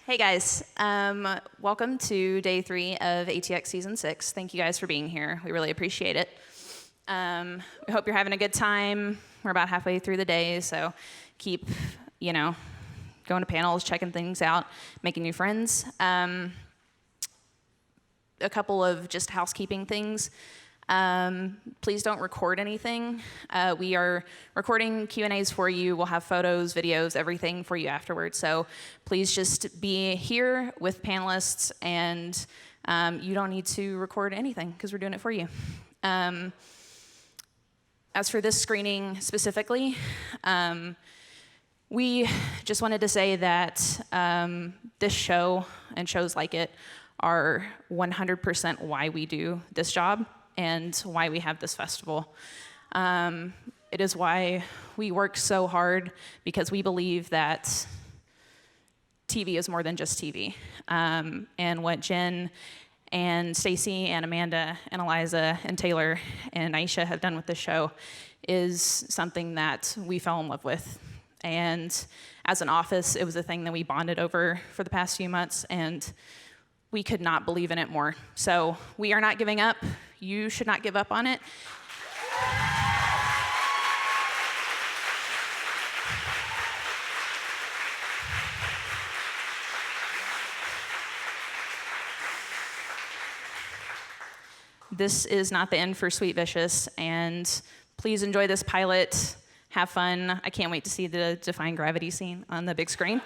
Hey guys, welcome to day 3 of ATX Season 6. Thank you guys for being here. We really appreciate it. We hope you're having a good time. We're about halfway through the day, so keep, going to panels, checking things out, making new friends. A couple of just housekeeping things. Please don't record anything. We are recording Q&As for you. We'll have photos, videos, everything for you afterwards. So please just be here with panelists, and you don't need to record anything because we're doing it for you. As for this screening specifically, we just wanted to say that this show and shows like it are 100% why we do this job and why we have this festival. It is why we work so hard, because we believe that TV is more than just TV. And what Jen and Stacy and Amanda and Eliza and Taylor and Aisha have done with this show is something that we fell in love with. And as an office, it was a thing that we bonded over for the past few months, and we could not believe in it more. So we are not giving up. You should not give up on it. This is not the end for Sweet Vicious, and please enjoy this pilot. Have fun. I can't wait to see the Defying Gravity scene on the big screen.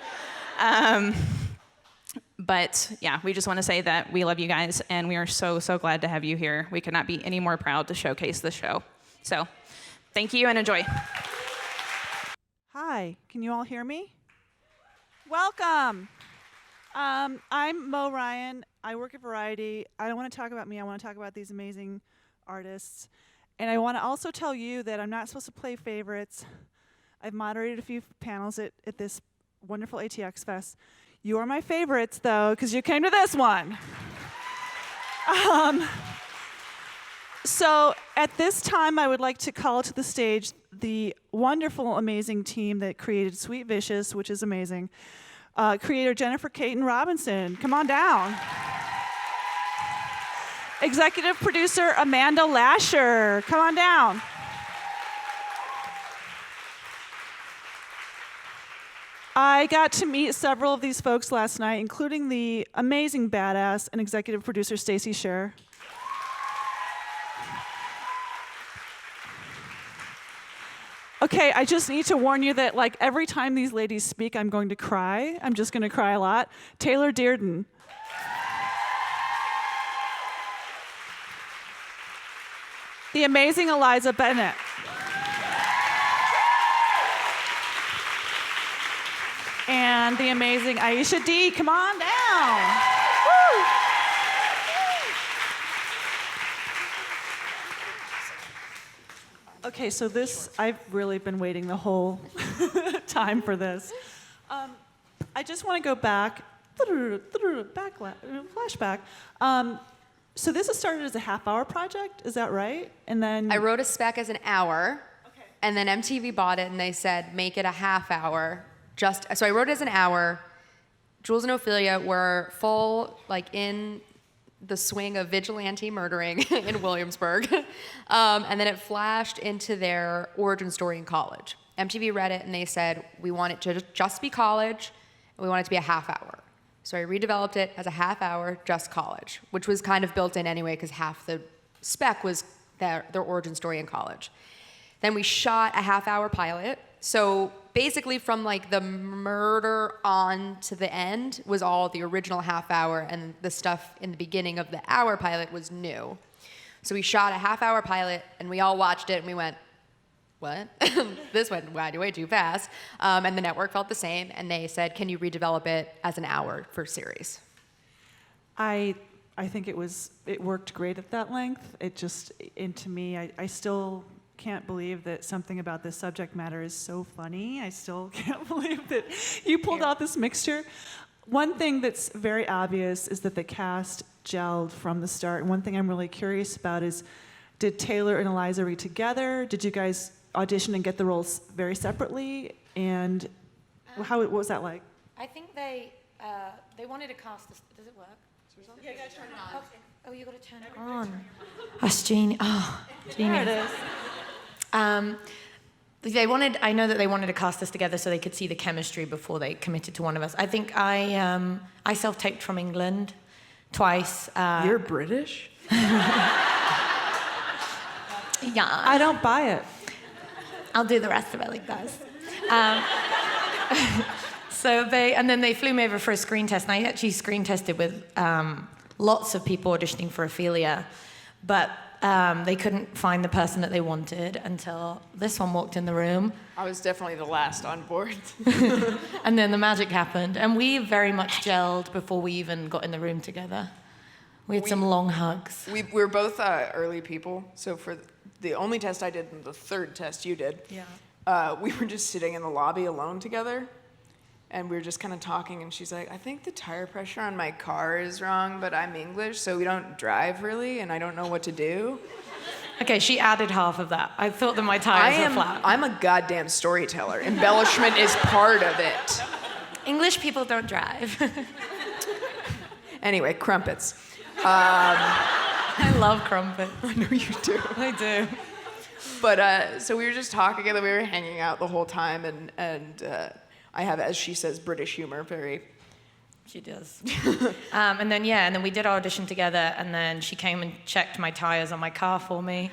But yeah, we just want to say that we love you guys, and we are so, so glad to have you here. We could not be any more proud to showcase this show. So thank you and enjoy. Hi, can you all hear me? Welcome. I'm Mo Ryan. I work at Variety. I don't want to talk about me. I want to talk about these amazing artists. And I want to also tell you that I'm not supposed to play favorites. I've moderated a few panels at this wonderful ATX Fest. You are my favorites, though, because you came to this one. So at this time, I would like to call to the stage the wonderful, amazing team that created Sweet Vicious, which is amazing. Creator Jennifer Caton Robinson, come on down. Executive producer Amanda Lasher, come on down. I got to meet several of these folks last night, including the amazing badass and executive producer Stacy Scher. Okay, I just need to warn you that like every time these ladies speak, I'm going to cry. I'm just going to cry a lot. Taylor Dearden. The amazing Eliza Bennett. And the amazing Aisha D. Come on down. Woo. Okay, so I've really been waiting the whole time for this. I just want to go back, flashback. So this has started as a half-hour project, is that right? And then I wrote a spec as an hour, okay. And then MTV bought it, and they said, make it a half hour. So I wrote it as an hour. Jules and Ophelia were full, like in the swing of vigilante murdering in Williamsburg. And then it flashed into their origin story in college. MTV read it, and they said, we want it to just be college, and we want it to be a half hour. So I redeveloped it as a half hour, just college, which was kind of built in anyway, because half the spec was their origin story in college. Then we shot a half hour pilot. So basically from like the murder on to the end was all the original half hour, and the stuff in the beginning of the hour pilot was new. So we shot a half hour pilot, and we all watched it, and we went, what? This went way too fast. And the network felt the same, and they said, can you redevelop it as an hour for series? I think it worked great at that length. And to me, I still can't believe that something about this subject matter is so funny. I still can't believe that you pulled out this mixture. One thing that's very obvious is that the cast gelled from the start. And one thing I'm really curious about is, did Taylor and Eliza read together? Did you guys audition and get the roles very separately? And what was that like? I think they They wanted to cast this. Does it work? Yeah, you gotta turn it on. Okay. Oh, you gotta turn it on. That's genius. Oh, genius. There it is. I know that they wanted to cast us together so they could see the chemistry before they committed to one of us. I think I self-taped from England twice. You're British? Yeah. I don't buy it. I'll do the rest of it like this. And then they flew me over for a screen test, and I actually screen tested with lots of people auditioning for Ophelia, but they couldn't find the person that they wanted until this one walked in the room, I was definitely the last on board. and then the magic happened, and we very much gelled before we even got in the room together. We had some long hugs. We were both early people, so for the only test I did and the third test you did, we were just sitting in the lobby alone together, and we were just kind of talking, and she's like, I think the tire pressure on my car is wrong, but I'm English, so we don't drive really, and I don't know what to do. Okay, she added half of that. I thought that my tires were flat. I'm a goddamn storyteller. Embellishment is part of it. English people don't drive. Anyway, crumpets. I love crumpets. I know you do. I do. But so we were just talking together. We were hanging out the whole time, and I have, as she says, British humor. Very. She does. And then we did our audition together, and then she came and checked my tires on my car for me.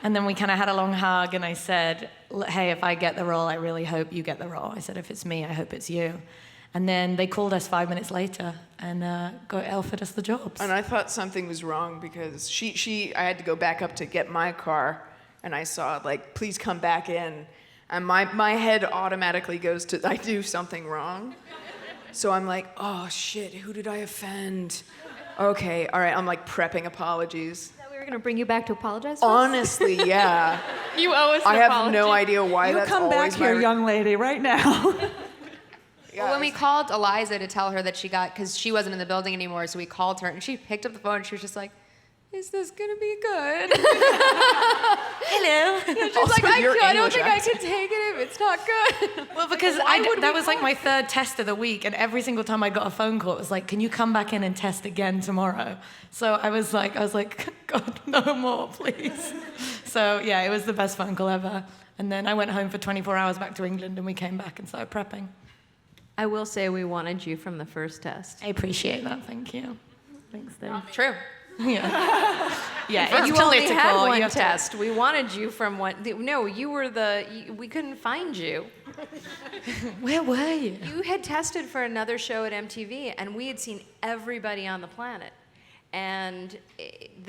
And then we kind of had a long hug, and I said, hey, if I get the role, I really hope you get the role. I said, if it's me, I hope it's you. And then they called us 5 minutes later and offered us the jobs. And I thought something was wrong because I had to go back up to get my car, and I saw, like, please come back in. And my head automatically goes to, I do something wrong. So I'm like, oh, shit, who did I offend? Okay, all right, I'm, like, prepping apologies. We were gonna bring you back to apologize for us? Honestly, yeah. You owe us an I have apology. no idea why You that's come back always here, my... young lady, right now. Yeah, When we called Eliza to tell her that because she wasn't in the building anymore, so we called her, and she picked up the phone, and she was just like, is this gonna be good? Hello. She's Also, like, your I don't English think I accent. can take it if it's not good. Well, because that was like my third test of the week, and every single time I got a phone call, it was like, can you come back in and test again tomorrow? So I was like, God, no more, please. So yeah, it was the best phone call ever. And then I went home for 24 hours back to England, and we came back and started prepping. I will say we wanted you from the first test. I appreciate that, thank you. Thanks, Dave. True. Yeah. Yeah, You it's only political. had You one have to- test. We wanted you from one. No, you were we couldn't find you. Where were you? You had tested for another show at MTV, and we had seen everybody on the planet, and it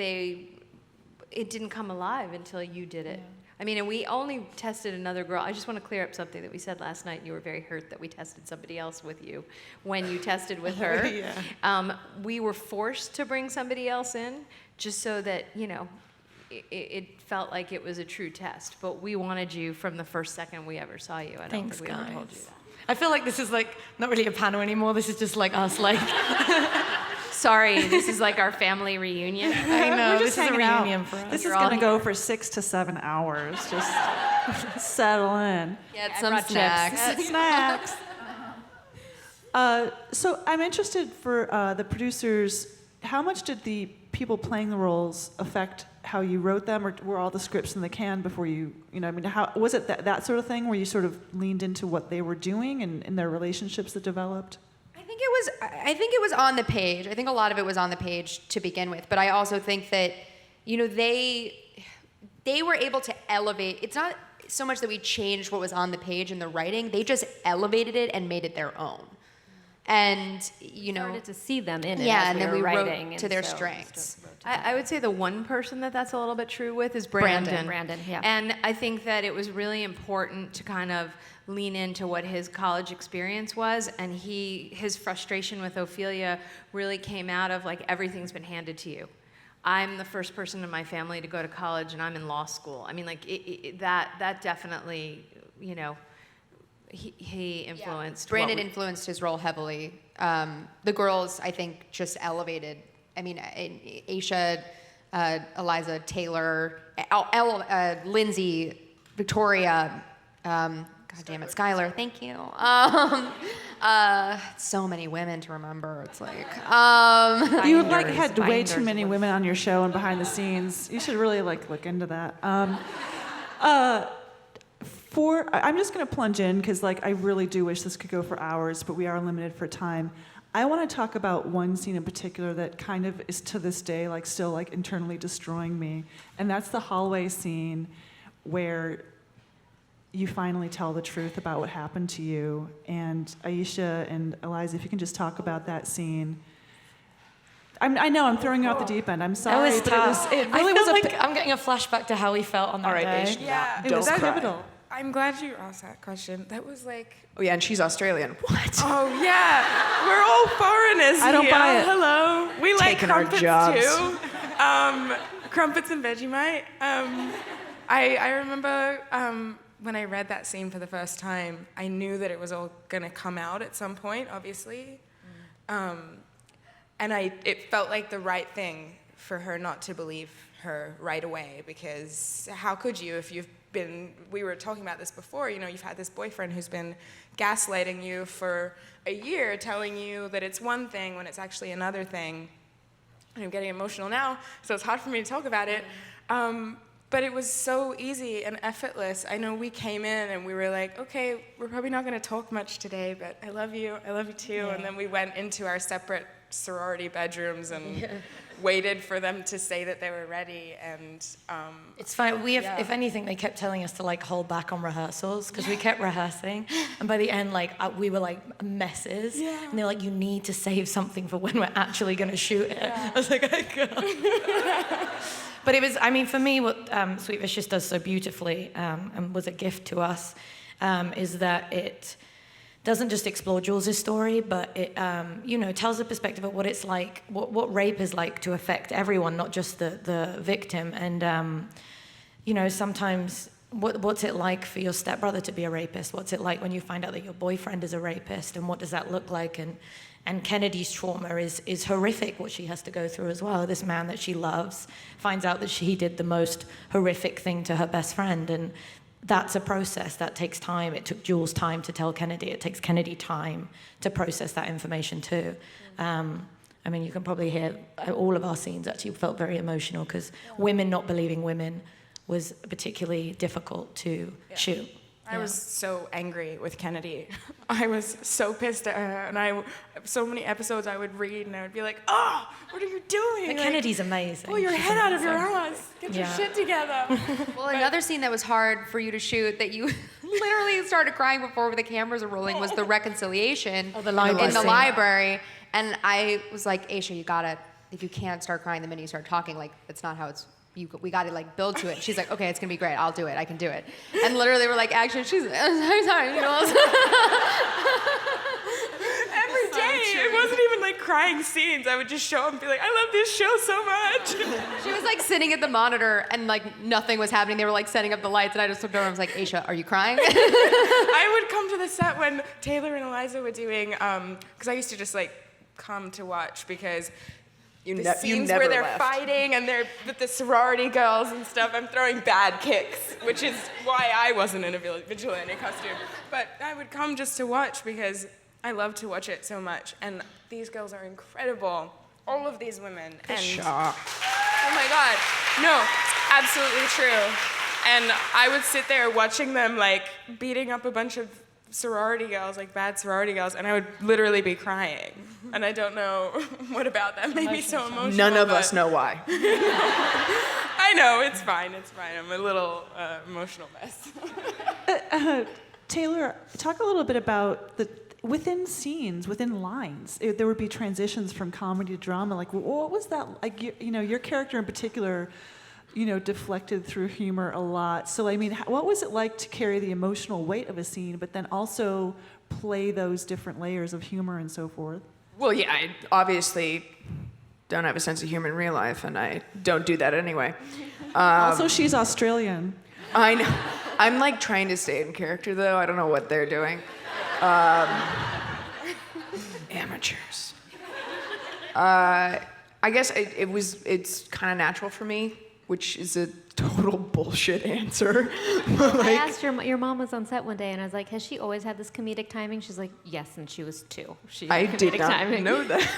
didn't come alive until you did it. I mean, and we only tested another girl. I just want to clear up something that we said last night, and you were very hurt that we tested somebody else with you when you tested with her. Yeah. We were forced to bring somebody else in just so that, it felt like it was a true test. But we wanted you from the first second we ever saw you. I don't Thanks, think we ever told you guys. that. I feel like this is like not really a panel anymore. This is just like us, like Sorry, this is like our family reunion. I know We're this just is a hanging out. reunion for us. This is You're all gonna go for 6 to 7 hours. Just settle in. Get some brought chips. snacks. Snacks. So I'm interested for the producers, how much did the people playing the roles affect how you wrote them, or were all the scripts in the can before how was it that sort of thing where you sort of leaned into what they were doing and their relationships that developed? I think it was on the page. I think a lot of it was on the page to begin with, but I also think that, they were able to elevate. It's not so much that we changed what was on the page in the writing. They just elevated it and made it their own. And, Started to see them in it. yeah, as and then we writing, wrote and to their so strengths. I would say the one person that's a little bit true with is Brandon. Brandon, yeah. And I think that it was really important to kind of lean into what his college experience was, and his frustration with Ophelia really came out of like everything's been handed to you. I'm the first person in my family to go to college, and I'm in law school. I mean, like that definitely, he influenced. Brandon influenced his role heavily. The girls, I think, just elevated. I mean, Aisha, Eliza, Taylor, Lindsay, Victoria, God damn it, Skylar, thank you. So many women to remember. It's like, You like had way binders too many with- women on your show and behind the scenes. You should really like look into that. I'm just gonna plunge in because like I really do wish this could go for hours, but we are limited for time. I want to talk about one scene in particular that kind of is to this day like still like internally destroying me, and that's the hallway scene where you finally tell the truth about what happened to you. And Aisha and Eliza, if you can just talk about that scene. I know I'm throwing you off the deep end. I'm sorry, It was but tough. it really I was feel a like I'm getting a flashback to how we felt on that All right, day. Aisha, Yeah, it was don't cry. pivotal. I'm glad you asked that question. That was like, Oh yeah, and she's Australian. What? oh yeah, we're all foreigners I don't here. buy it. Hello, we like Taking our crumpets jobs. too. Crumpets and Vegemite. I remember when I read that scene for the first time, I knew that it was all gonna come out at some point, obviously, and it felt like the right thing for her not to believe her right away, because how could you if you've been, we were talking about this before, you know, you've had this boyfriend who's been gaslighting you for a year, telling you that it's one thing when it's actually another thing. And I'm getting emotional now, so it's hard for me to talk about it. But it was so easy and effortless. I know we came in and we were like, okay, we're probably not gonna talk much today, but I love you too. Yeah. And then we went into our separate sorority bedrooms and waited for them to say that they were ready. And It's fine. We have, if anything, they kept telling us to like hold back on rehearsals because we kept rehearsing, and by the end, like we were like messes, and they're like, "You need to save something for when we're actually going to shoot it." I was like, "I can't." But it was, I mean, for me, what Sweet Vicious does so beautifully and was a gift to us is that it doesn't just explore Jules' story, but it, you know, tells the perspective of what it's like, what rape is like to affect everyone, not just the victim. And, you know, sometimes what's it like for your stepbrother to be a rapist? What's it like when you find out that your boyfriend is a rapist? And what does that look like? And Kennedy's trauma is horrific, what she has to go through as well. This man that she loves finds out that he did the most horrific thing to her best friend. And that's a process that takes time. It took Jules time to tell Kennedy. It takes Kennedy time to process that information too. I mean, you can probably hear all of our scenes actually felt very emotional because women not believing women was particularly difficult to shoot. I was so angry with Kennedy. I was so pissed at her, and so many episodes I would read, and I would be like, "Oh, what are you doing?" But Like, Kennedy's amazing. pull your She's head out of your amazing. ass. Get your Yeah. shit together. Well, another scene that was hard for you to shoot that you literally started crying before the cameras were rolling was the reconciliation Oh, the library in the scene. library. And I was like, Aisha, you gotta, like, you can't start crying the minute you start talking. Like, it's not how it's, we gotta like build to it. She's like, okay, it's gonna be great. I'll do it. I can do it. And literally we're like, action. She's like, I'm sorry, you know. Every day, it wasn't even like crying scenes. I would just show up and be like, "I love this show so much." She was like sitting at the monitor and like nothing was happening. They were like setting up the lights, and I just looked over and was like, Aisha, are you crying? I would come to the set when Taylor and Eliza were doing, because I used to just like come to watch because the scenes never where they're left. fighting and they're with the sorority girls and stuff, I'm throwing bad kicks, which is why I wasn't in a vigilante costume. But I would come just to watch because I love to watch it so much. And these girls are incredible. All of these women. And Shock. oh my God. No, it's absolutely true. And I would sit there watching them like beating up a bunch of sorority girls, like bad sorority girls, and I would literally be crying. And I don't know what about that made me so emotional. None of but us know why. I know, it's fine. I'm a little emotional mess. Taylor, talk a little bit about within scenes, within lines, there would be transitions from comedy to drama. Like, what was that like? You know, your character in particular, you know, deflected through humor a lot. So, I mean, what was it like to carry the emotional weight of a scene, but then also play those different layers of humor and so forth? Well, yeah, I obviously don't have a sense of humor in real life, and I don't do that anyway. Also, she's Australian. I know. I'm like trying to stay in character, though. I don't know what they're doing. Amateurs. I guess it's kind of natural for me, which is a total bullshit answer. I asked your mom was on set one day, and I was like, has she always had this comedic timing? She's like, yes, and she was 2. She had I did comedic not timing. know that.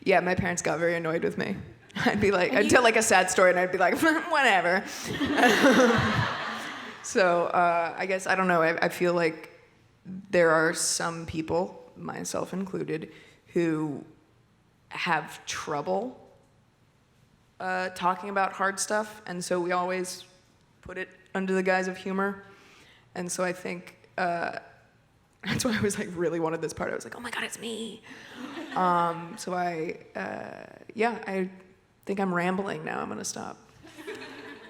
Yeah, my parents got very annoyed with me. I'd be like, I'd tell like a sad story, and I'd be like, whatever. So I guess, I don't know, I feel like there are some people, myself included, who have trouble talking about hard stuff, and so we always put it under the guise of humor. And so I think that's why I was like really wanted this part. I was like, oh my God, it's me. So I think I'm rambling now. I'm gonna stop.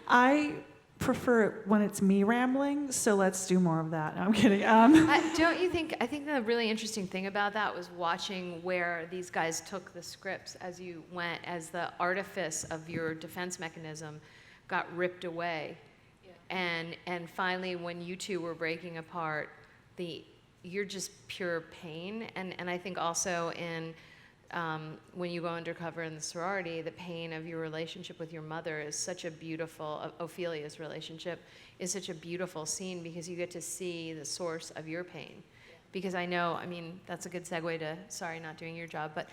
I prefer it when it's me rambling, so let's do more of that. No, I'm kidding. Don't you think, I think the really interesting thing about that was watching where these guys took the scripts as you went, as the artifice of your defense mechanism got ripped away. Yeah. And finally, when you two were breaking apart, you're just pure pain. And I think also in, when you go undercover in the sorority, the pain of your relationship with your mother is such a beautiful, Ophelia's relationship is such a beautiful scene because you get to see the source of your pain. Because I know, I mean, that's a good segue to, sorry, not doing your job, but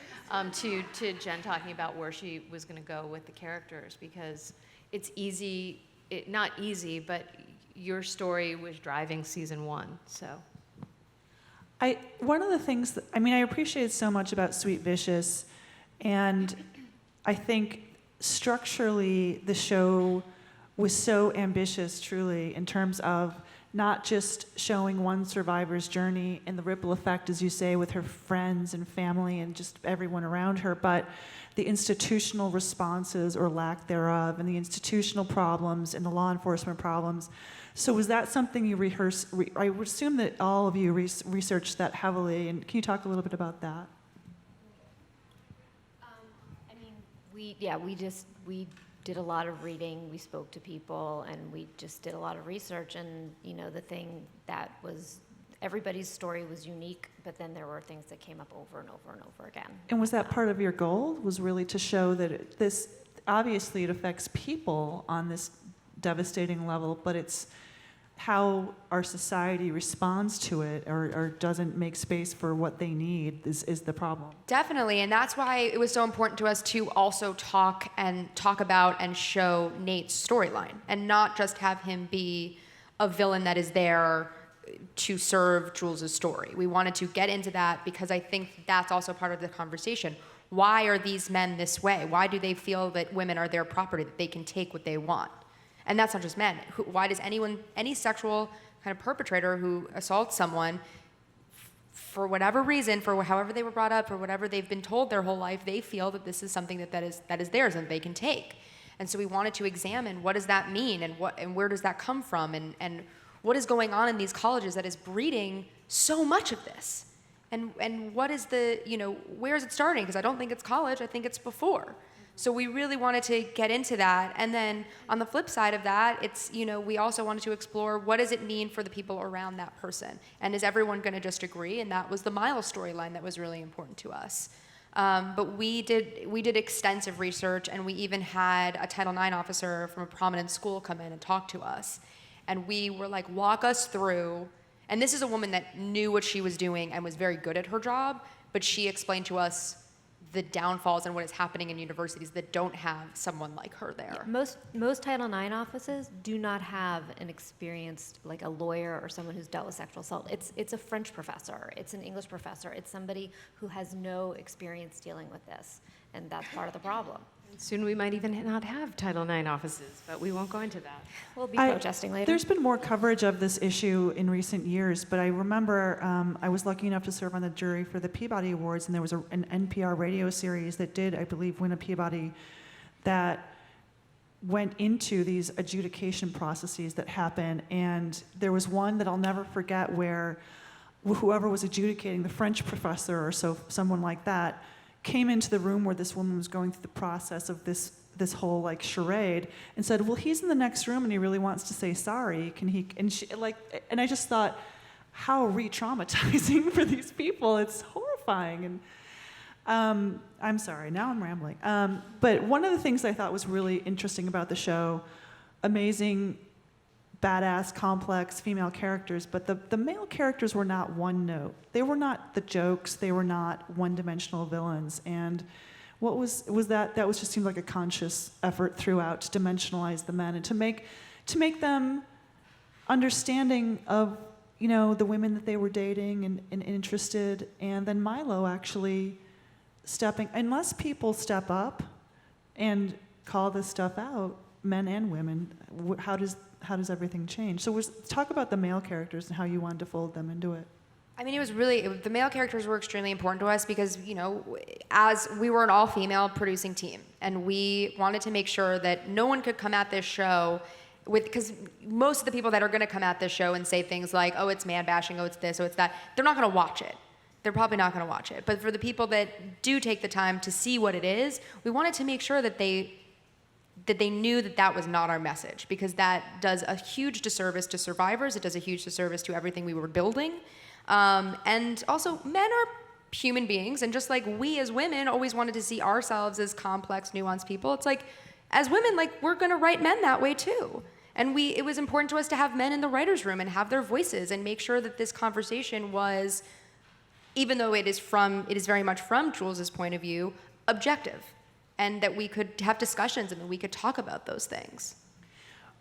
to Jen talking about where she was going to go with the characters, because it's easy, not easy, but your story was driving season 1, so. One of the things that, I appreciated so much about Sweet Vicious, and I think structurally the show was so ambitious, truly, in terms of not just showing one survivor's journey and the ripple effect, as you say, with her friends and family and just everyone around her, but the institutional responses or lack thereof, and the institutional problems and the law enforcement problems. So was that something you rehearsed? I would assume that all of you researched that heavily, and can you talk a little bit about that? We did a lot of reading, we spoke to people, and we just did a lot of research. And the thing that was, everybody's story was unique, but then there were things that came up over and over and over again. And was that part of your goal? Was really to show that this, obviously, it affects people on this devastating level, but it's how our society responds to it or doesn't make space for what they need is the problem. Definitely, and that's why it was so important to us to also talk about and show Nate's storyline, and not just have him be a villain that is there to serve Jules' story. We wanted to get into that because I think that's also part of the conversation. Why are these men this way? Why do they feel that women are their property, that they can take what they want? And that's not just men. Why does any sexual kind of perpetrator who assaults someone, for whatever reason, for however they were brought up, or whatever they've been told their whole life, they feel that this is something that is theirs and they can take. And so we wanted to examine, what does that mean, and where does that come from, and what is going on in these colleges that is breeding so much of this, and what is where is it starting? Because I don't think it's college, I think it's before. So we really wanted to get into that. And then on the flip side of that, it's, we also wanted to explore, what does it mean for the people around that person? And is everyone going to just agree? And that was the Miles storyline that was really important to us. But we did extensive research, and we even had a Title IX officer from a prominent school come in and talk to us. And we were like, walk us through. And this is a woman that knew what she was doing and was very good at her job, but she explained to us the downfalls and what is happening in universities that don't have someone like her there. Most Title IX offices do not have an experienced, like a lawyer or someone who's dealt with sexual assault. It's a French professor, it's an English professor, it's somebody who has no experience dealing with this, and that's part of the problem. Soon we might even not have Title IX offices, but we won't go into that. We'll be protesting later. There's been more coverage of this issue in recent years, but I remember I was lucky enough to serve on the jury for the Peabody Awards, and there was an NPR radio series that did, I believe, win a Peabody that went into these adjudication processes that happen. And there was one that I'll never forget where whoever was adjudicating, the French professor or someone like that, came into the room where this woman was going through the process of this whole like charade and said, well, he's in the next room and he really wants to say sorry. Can he? And I just thought, how re-traumatizing for these people. It's horrifying. I'm sorry, now I'm rambling. But one of the things I thought was really interesting about the show, amazing, badass, complex female characters, but the male characters were not one note. They were not the jokes. They were not one-dimensional villains. And what was that just seemed like a conscious effort throughout to dimensionalize the men and to make them understanding of, you know, the women that they were dating and interested. And then Milo actually unless people step up and call this stuff out, men and women, how does everything change? So talk about the male characters and how you wanted to fold them into it. I mean, the male characters were extremely important to us because, you know, as we were an all-female producing team, and we wanted to make sure that no one could come at this show because most of the people that are going to come at this show and say things like, oh, it's man bashing, oh, it's this, oh, it's that, they're not going to watch it. They're probably not going to watch it. But for the people that do take the time to see what it is, we wanted to make sure that they knew that was not our message, because that does a huge disservice to survivors. It does a huge disservice to everything we were building. And also, men are human beings, and just like we as women always wanted to see ourselves as complex, nuanced people, it's like, as women, like, we're going to write men that way too. And it was important to us to have men in the writer's room and have their voices and make sure that this conversation was, even though it is very much from Jules's point of view, objective, and that we could have discussions and that we could talk about those things.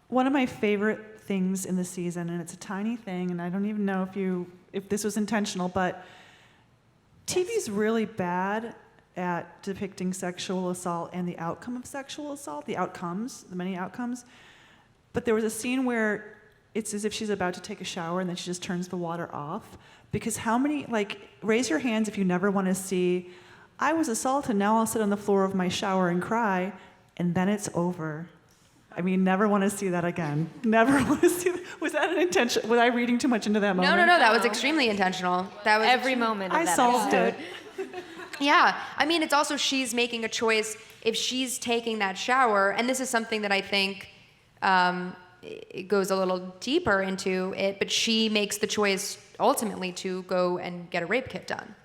One of my favorite things in the season, and it's a tiny thing, and I don't even know if this was intentional, but TV's really bad at depicting sexual assault and the outcome of sexual assault, the many outcomes. But there was a scene where it's as if she's about to take a shower and then she just turns the water off. Because how many, raise your hands if you never want to see, I was assaulted, now I'll sit on the floor of my shower and cry, and then it's over. I mean, never want to see that again. Never want to see that. Was that an intention? Was I reading too much into that moment? No, that was extremely intentional. That was Every moment of I that solved episode. it. Yeah, I mean, it's also she's making a choice if she's taking that shower, and this is something that I think it goes a little deeper into it, but she makes the choice ultimately to go and get a rape kit done.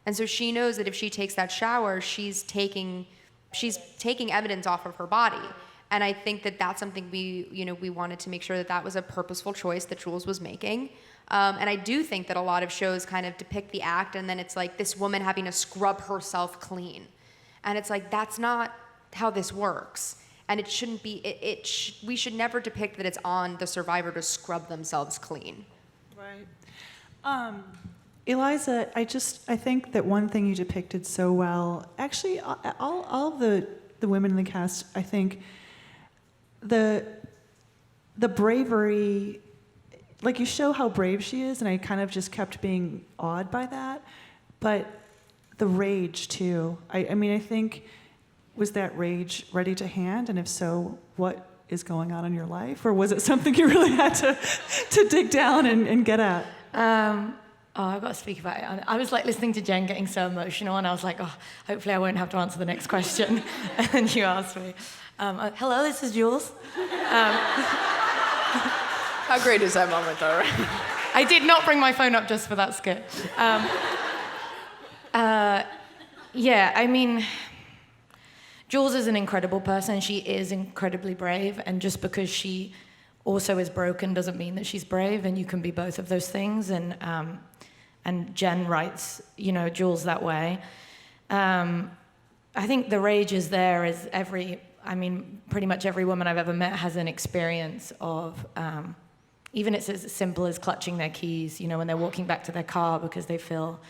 And so she knows that if she takes that shower, she's taking evidence off of her body. And I think that that's something we wanted to make sure that was a purposeful choice that Jules was making. And I do think that a lot of shows kind of depict the act, and then it's like this woman having to scrub herself clean. And it's like, that's not how this works. And it shouldn't be, we should never depict that it's on the survivor to scrub themselves clean. Right. Eliza, I think that one thing you depicted so well, actually, all the women in the cast, I think, the bravery, like you show how brave she is, and I kind of just kept being awed by that, but the rage too. I mean, I think, was that rage ready to hand? And if so, what is going on in your life? Or was it something you really had to dig down and get at? I've got to speak about it. I was like listening to Jen getting so emotional, and I was like, oh, hopefully I won't have to answer the next question. And then you asked me. Hello, this is Jules. How great is that moment, though, right? I did not bring my phone up just for that skit. Yeah, I mean, Jules is an incredible person. She is incredibly brave, and just because she also is broken doesn't mean that she's brave, and you can be both of those things. And Jen writes, Jules that way. I think the rage is there as pretty much every woman I've ever met has an experience of, even it's as simple as clutching their keys, when they're walking back to their car because they feel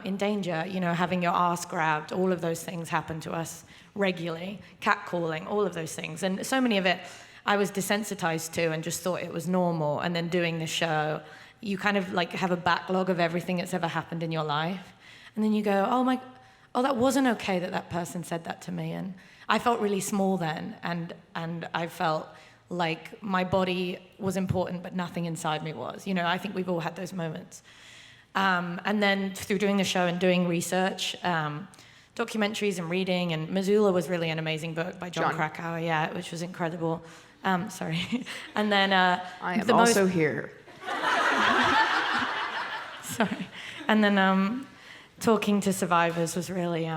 in danger, having your ass grabbed, all of those things happen to us regularly, catcalling, all of those things. And so many of it I was desensitized to and just thought it was normal. And then doing the show, you kind of like have a backlog of everything that's ever happened in your life. And then you go, oh, that wasn't okay that person said that to me. And I felt really small then. And I felt like my body was important, but nothing inside me was. I think we've all had those moments. And then through doing the show and doing research, documentaries and reading, and Missoula was really an amazing book by John Krakauer, which was incredible. Sorry. And then I am also here. Sorry. And then talking to survivors was really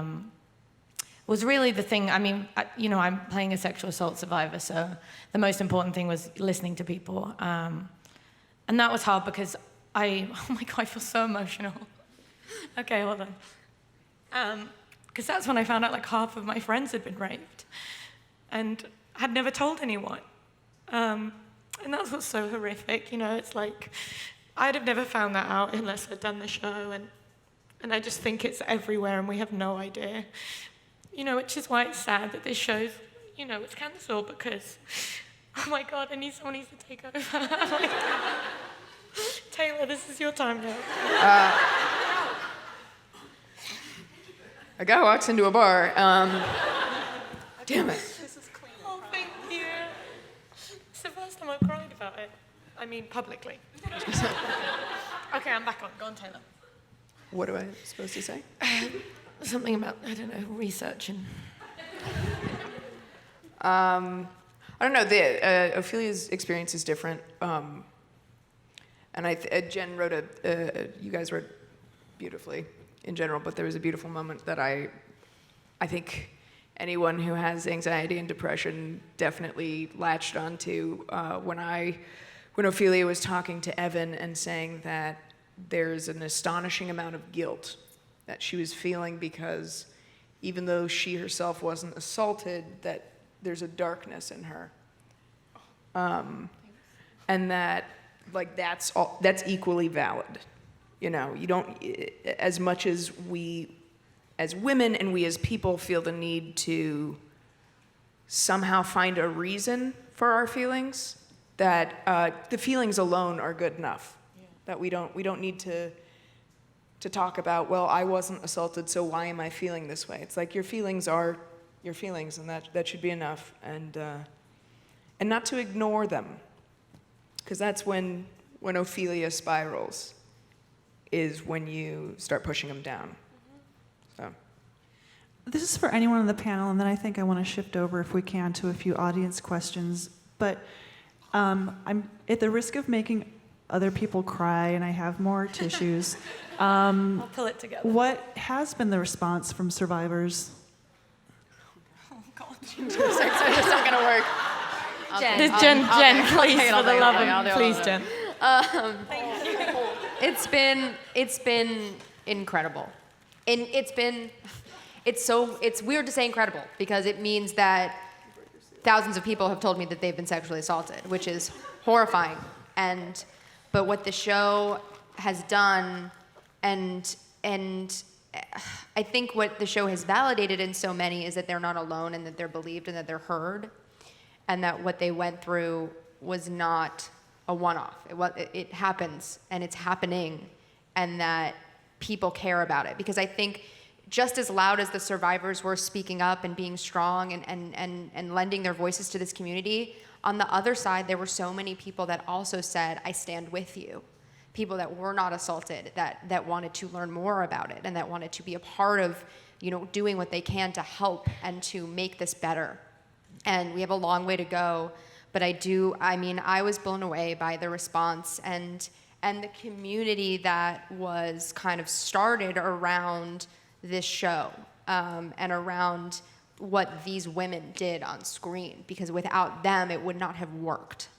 the thing. I mean, I'm playing a sexual assault survivor, so the most important thing was listening to people. And that was hard because oh my God, I feel so emotional. Okay, hold on. Because that's when I found out like half of my friends had been raped and had never told anyone. And that's what's so horrific, it's like, I'd have never found that out unless I'd done the show, and I just think it's everywhere and we have no idea. Which is why it's sad that this show's, it's cancelled because, oh my God, someone needs to take over. Taylor, this is your time now. A guy walks into a bar. Damn it. Oh, thank you. It's the first time I've cried about it. I mean, publicly. Okay, I'm back on. Go on, Taylor. What am I supposed to say? Something about, I don't know, research and... I don't know. Ophelia's experience is different. And Jen wrote you guys wrote beautifully in general, but there was a beautiful moment that I think anyone who has anxiety and depression definitely latched onto when Ophelia was talking to Evan and saying that there's an astonishing amount of guilt that she was feeling because even though she herself wasn't assaulted, that there's a darkness in her. And that, like, that's equally valid. You don't, as much as we as women and we as people feel the need to somehow find a reason for our feelings, that the feelings alone are good enough. Yeah. That we don't need to talk about, well, I wasn't assaulted, so why am I feeling this way? It's like your feelings are your feelings, and that should be enough. And not to ignore them, because that's when Ophelia spirals, is when you start pushing them down. So. This is for anyone on the panel, and then I think I want to shift over, if we can, to a few audience questions. But I'm at the risk of making other people cry, and I have more tissues. I'll pull it together. What has been the response from survivors? Oh, God. It's not going to work. Jen, please, for the love of, please, Jen. It's been incredible. And it's weird to say incredible because it means that thousands of people have told me that they've been sexually assaulted, which is horrifying. But what the show has done, and I think what the show has validated in so many is that they're not alone and that they're believed and that they're heard, and that what they went through was not a one-off. It happens and it's happening, and that people care about it. Because I think just as loud as the survivors were speaking up and being strong and lending their voices to this community, on the other side, there were so many people that also said, I stand with you. People that were not assaulted, that wanted to learn more about it and that wanted to be a part of, doing what they can to help and to make this better. And we have a long way to go, but I was blown away by the response and the community that was kind of started around this show, and around what these women did on screen, because without them, it would not have worked.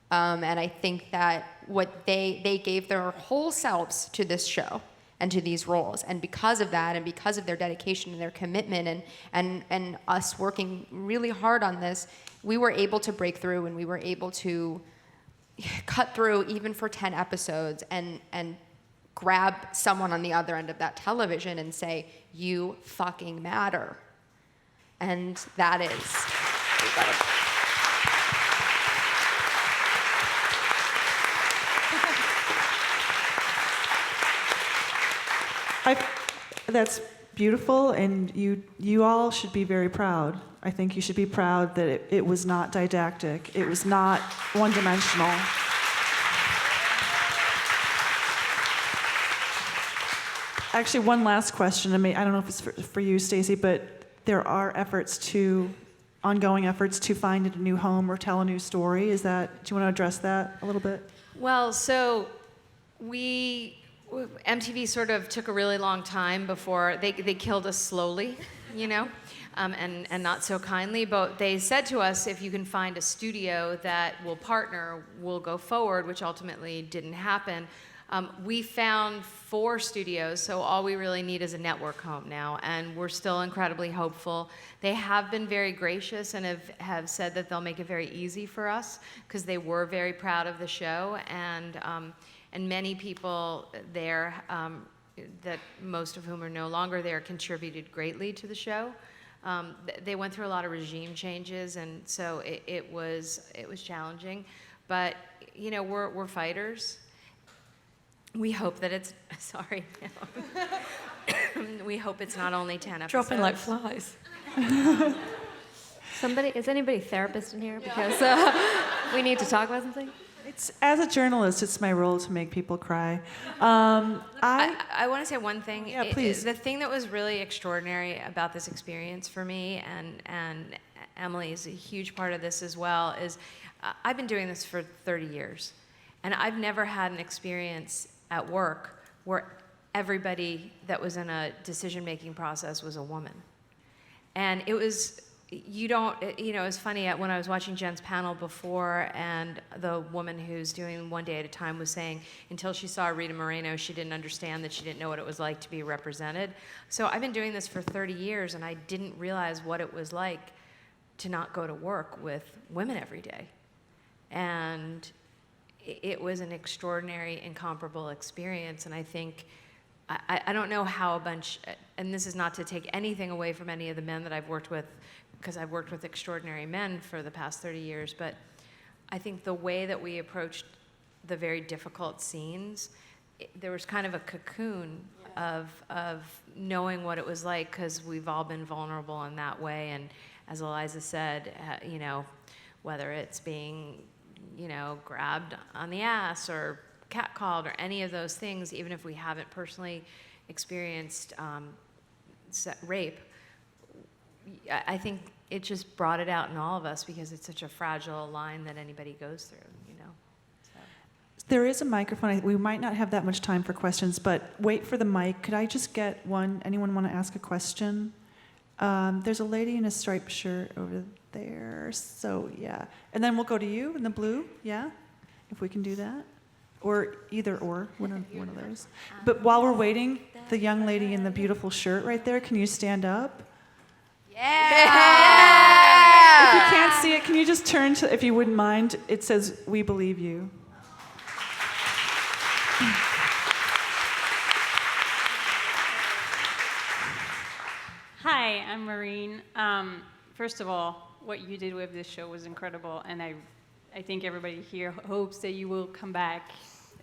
And I think that what they gave their whole selves to this show and to these roles, and because of that, and because of their dedication and their commitment, and us working really hard on this, we were able to break through, and we were able to cut through even for 10 episodes and grab someone on the other end of that television and say, you fucking matter. And that is incredible. That's beautiful, and you all should be very proud. I think you should be proud that it was not didactic. It was not one-dimensional. Actually, one last question. I don't know if it's for you, Stacey, but there are ongoing efforts to find a new home or tell a new story. Do you want to address that a little bit? Well, so we MTV sort of took a really long time before they killed us slowly, you know, and not so kindly. But they said to us, if you can find a studio that will partner, we'll go forward, which ultimately didn't happen. We found 4 studios, so all we really need is a network home now, and we're still incredibly hopeful. They have been very gracious and have said that they'll make it very easy for us because they were very proud of the show, and many people there, that most of whom are no longer there, contributed greatly to the show. They went through a lot of regime changes, and so it was challenging, but you know, we're fighters. We hope that it's, sorry. We hope it's not only 10 episodes. Dropping like flies. Is anybody a therapist in here? Because we need to talk about something. As a journalist, it's my role to make people cry. I want to say one thing. Yeah, please. The thing that was really extraordinary about this experience for me, and Emily is a huge part of this as well, is I've been doing this for 30 years, and I've never had an experience at work where everybody that was in a decision-making process was a woman. And it was, you know, it was funny when I was watching Jen's panel before, and the woman who's doing One Day at a Time was saying until she saw Rita Moreno, she didn't understand that she didn't know what it was like to be represented. So I've been doing this for 30 years, and I didn't realize what it was like to not go to work with women every day. And it was an extraordinary, incomparable experience, and I think, I don't know how a bunch, and this is not to take anything away from any of the men that I've worked with, because I've worked with extraordinary men for the past 30 years, but I think the way that we approached the very difficult scenes, there was kind of a cocoon of knowing what it was like, because we've all been vulnerable in that way, and as Eliza said, you know, whether it's being, you know, grabbed on the ass or catcalled or any of those things, even if we haven't personally experienced rape, I think it just brought it out in all of us because it's such a fragile line that anybody goes through, you know. So. There is a microphone. We might not have that much time for questions, but wait for the mic. Could I just get one? Anyone want to ask a question? There's a lady in a striped shirt over there. So, yeah. And then we'll go to you in the blue, yeah? If we can do that. Or either or, one of those. But while we're waiting, the young lady in the beautiful shirt right there, can you stand up? Yeah! If you can't see it, can you just turn to, if you wouldn't mind, it says, "We believe you." Hi, I'm Maureen. First of all, what you did with this show was incredible, and I think everybody here hopes that you will come back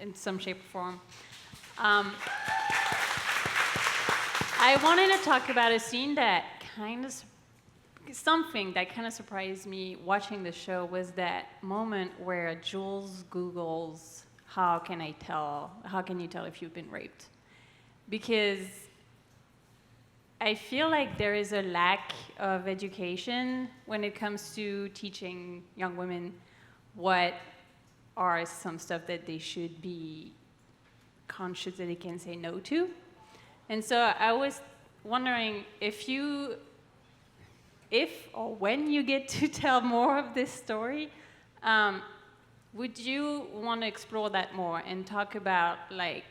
in some shape or form. I wanted to talk about a scene that something that kind of surprised me watching the show was that moment where Jules Googles, how can you tell if you've been raped? Because I feel like there is a lack of education when it comes to teaching young women what are some stuff that they should be conscious that they can say no to. And so I was wondering if or when you get to tell more of this story, would you want to explore that more and talk about like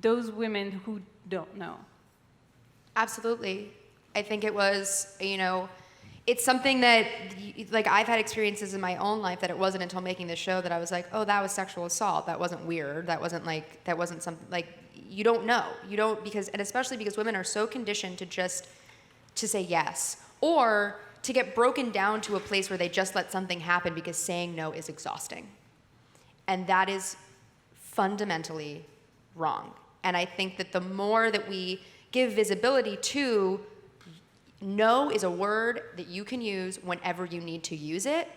those women who don't know? Absolutely. I think it was, you know, it's something that, like, I've had experiences in my own life that it wasn't until making this show that I was like, oh, that was sexual assault. That wasn't weird. That wasn't something, like, you don't know. You don't, because, and especially because women are so conditioned to say yes, or to get broken down to a place where they just let something happen because saying no is exhausting. And that is fundamentally wrong. And I think that the more that we give visibility to no is a word that you can use whenever you need to use it,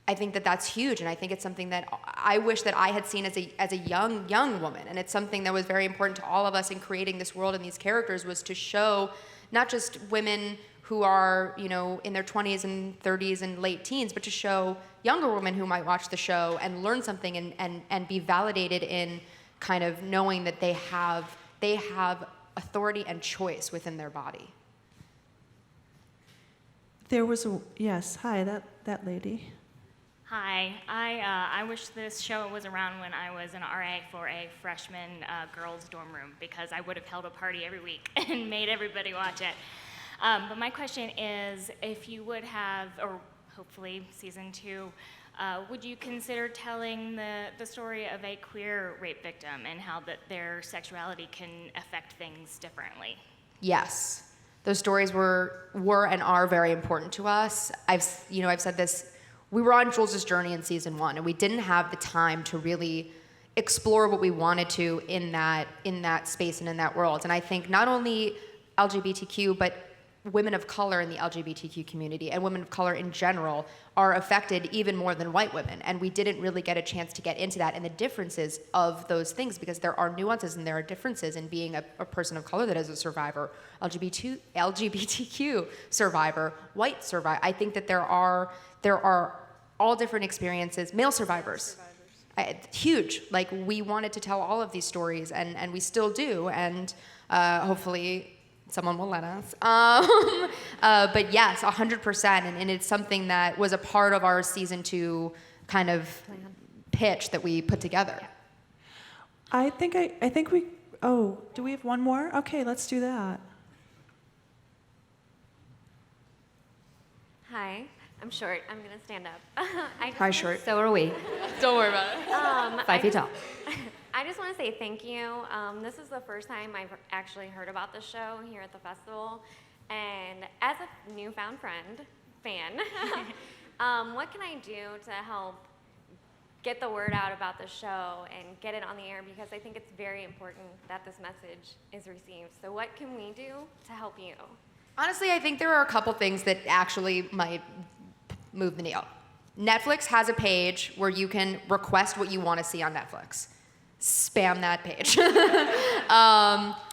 I think that that's huge. And I think it's something that I wish that I had seen as a young woman. And it's something that was very important to all of us in creating this world and these characters, was to show not just women who are, you know, in their 20s and 30s and late teens, but to show younger women who might watch the show and learn something and be validated in kind of knowing that they have authority and choice within their body. There was a, yes, hi, that lady. Hi, I wish this show was around when I was an RA for a freshman girls' dorm room because I would have held a party every week and made everybody watch it. But my question is, if you would have, or hopefully season 2, would you consider telling the story of a queer rape victim and how that their sexuality can affect things differently? Yes, those stories were and are very important to us. I've said this. We were on Jules' journey in season 1, and we didn't have the time to really explore what we wanted to in that space and in that world. And I think not only LGBTQ, but women of color in the LGBTQ community and women of color in general are affected even more than white women. And we didn't really get a chance to get into that and the differences of those things because there are nuances and there are differences in being a person of color that is a survivor, LGBTQ survivor, white survivor. I think that there are all different experiences, male survivors. Huge. Like, we wanted to tell all of these stories, and we still do, and hopefully someone will let us. But yes, 100%, and it's something that was a part of our season 2 kind of pitch that we put together. I think we, do we have one more? Okay, let's do that. Hi, I'm short. I'm gonna stand up. Hi, short. So are we. Don't worry about it. 5 feet tall. I just want to say thank you. This is the first time I've actually heard about the show here at the festival, and as a newfound fan, what can I do to help get the word out about the show and get it on the air? Because I think it's very important that this message is received. So what can we do to help you? Honestly, I think there are a couple things that actually might move the needle. Netflix has a page where you can request what you want to see on Netflix. Spam that page.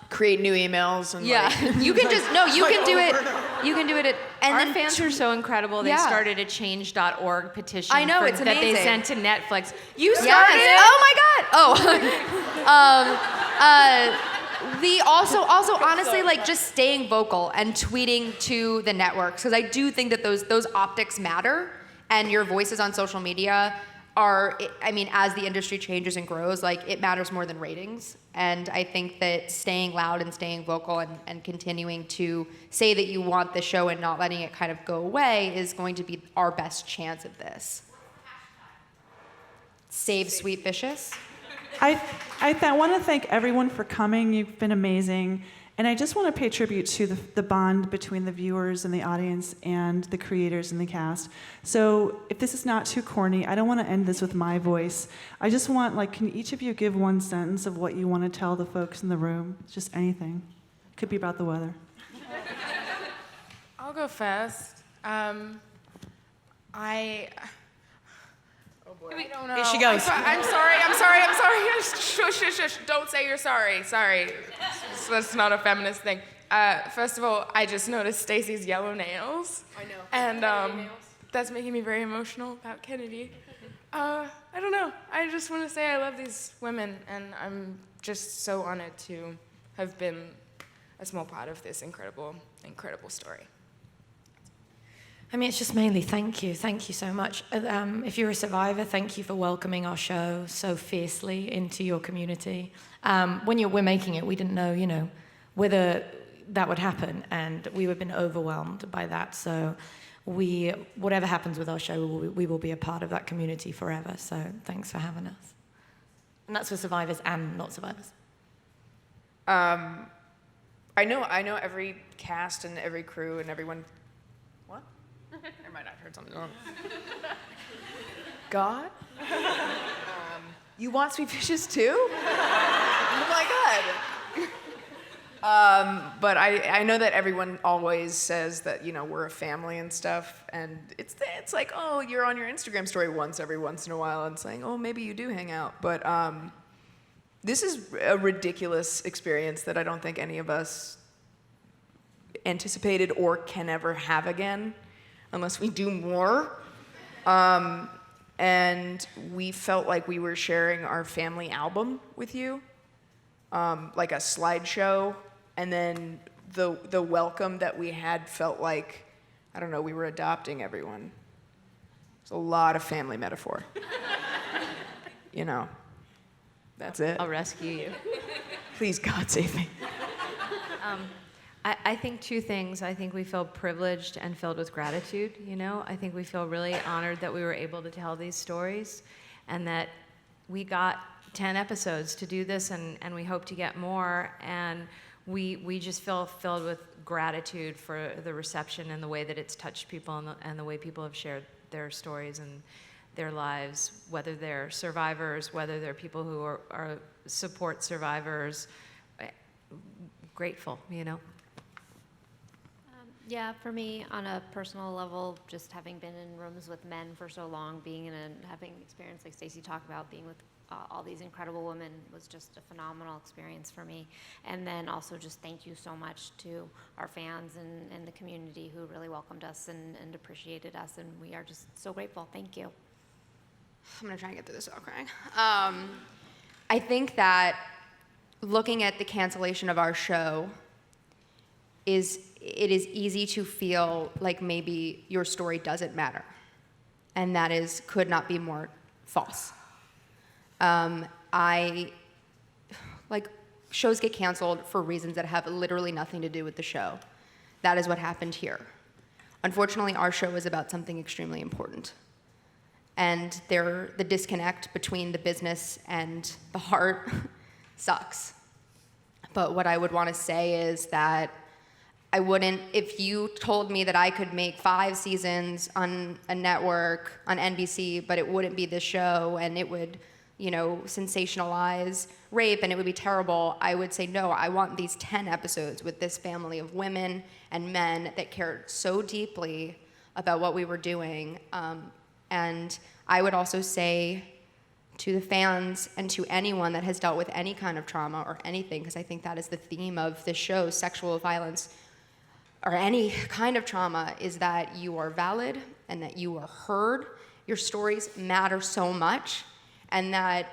Create new emails and yeah, you can just you can do it. You can do it. And Our then fans are so incredible. They started a change.org petition I know, it's that they amazing. sent to Netflix. You started Yes. it? Oh my God. The also honestly like just staying vocal and tweeting to the networks because I do think that those optics matter and your voices on social media are, I mean, as the industry changes and grows, like it matters more than ratings. And I think that staying loud and staying vocal and continuing to say that you want the show and not letting it kind of go away is going to be our best chance of this. Save Sweet Vicious. I want to thank everyone for coming. You've been amazing. And I just want to pay tribute to the bond between the viewers and the audience and the creators and the cast. So if this is not too corny, I don't want to end this with my voice. I just want, can each of you give one sentence of what you want to tell the folks in the room? Just anything. Could be about the weather. I'll go first. Oh boy. I don't know. Here she goes. I'm sorry. Shush. Don't say you're sorry. Sorry. That's not a feminist thing. First of all, I just noticed Stacey's yellow nails. I know. And that's making me very emotional about Kennedy. I don't know. I just want to say I love these women, and I'm just so honored to have been a small part of this incredible, incredible story. I mean, it's just mainly thank you. Thank you so much. If you're a survivor, thank you for welcoming our show so fiercely into your community. When we're making it, we didn't know, whether that would happen, and we have been overwhelmed by that. So whatever happens with our show, we will be a part of that community forever. So thanks for having us. And that's for survivors and not survivors. I know every cast and every crew and everyone. What? Never mind, I heard something wrong. God? You want Sweet Vicious too? Oh my God. But I know that everyone always says that, we're a family and stuff, and it's like, oh, you're on your Instagram story every once in a while and saying, oh, maybe you do hang out. But this is a ridiculous experience that I don't think any of us anticipated or can ever have again, unless we do more. And we felt like we were sharing our family album with you, like a slideshow, and then the welcome that we had felt like, I don't know, we were adopting everyone. It's a lot of family metaphor. You know, that's it. I'll rescue you. Please, God, save me. I think two things. I think we feel privileged and filled with gratitude, you know? I think we feel really honored that we were able to tell these stories and that we got 10 episodes to do this, and we hope to get more. And we just feel filled with gratitude for the reception and the way that it's touched people and the way people have shared their stories and their lives, whether they're survivors, whether they're people who are support survivors. Grateful, you know? Yeah, for me, on a personal level, just having been in rooms with men for so long, having experience like Stacey talked about, being with all these incredible women was just a phenomenal experience for me. And then also just thank you so much to our fans and the community who really welcomed us and appreciated us, and we are just so grateful. Thank you. I'm gonna try and get through this without crying. I think that looking at the cancellation of our show, it is easy to feel like maybe your story doesn't matter, and that could not be more false. Shows get canceled for reasons that have literally nothing to do with the show. That is what happened here. Unfortunately, our show is about something extremely important. And the disconnect between the business and the heart sucks. But what I would want to say is that I wouldn't, if you told me that I could make 5 seasons on a network, on NBC, but it wouldn't be this show and it would, you know, sensationalize rape and it would be terrible, I would say, no, I want these 10 episodes with this family of women and men that cared so deeply about what we were doing. And I would also say to the fans and to anyone that has dealt with any kind of trauma or anything, because I think that is the theme of this show, sexual violence or any kind of trauma, is that you are valid and that you are heard. Your stories matter so much, and that,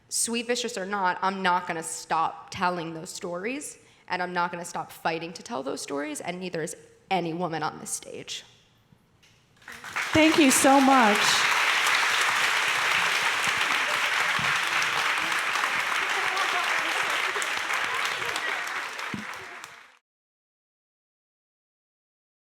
sweet, vicious or not, I'm not gonna stop telling those stories, and I'm not gonna stop fighting to tell those stories, and neither is any woman on this stage. Thank you so much.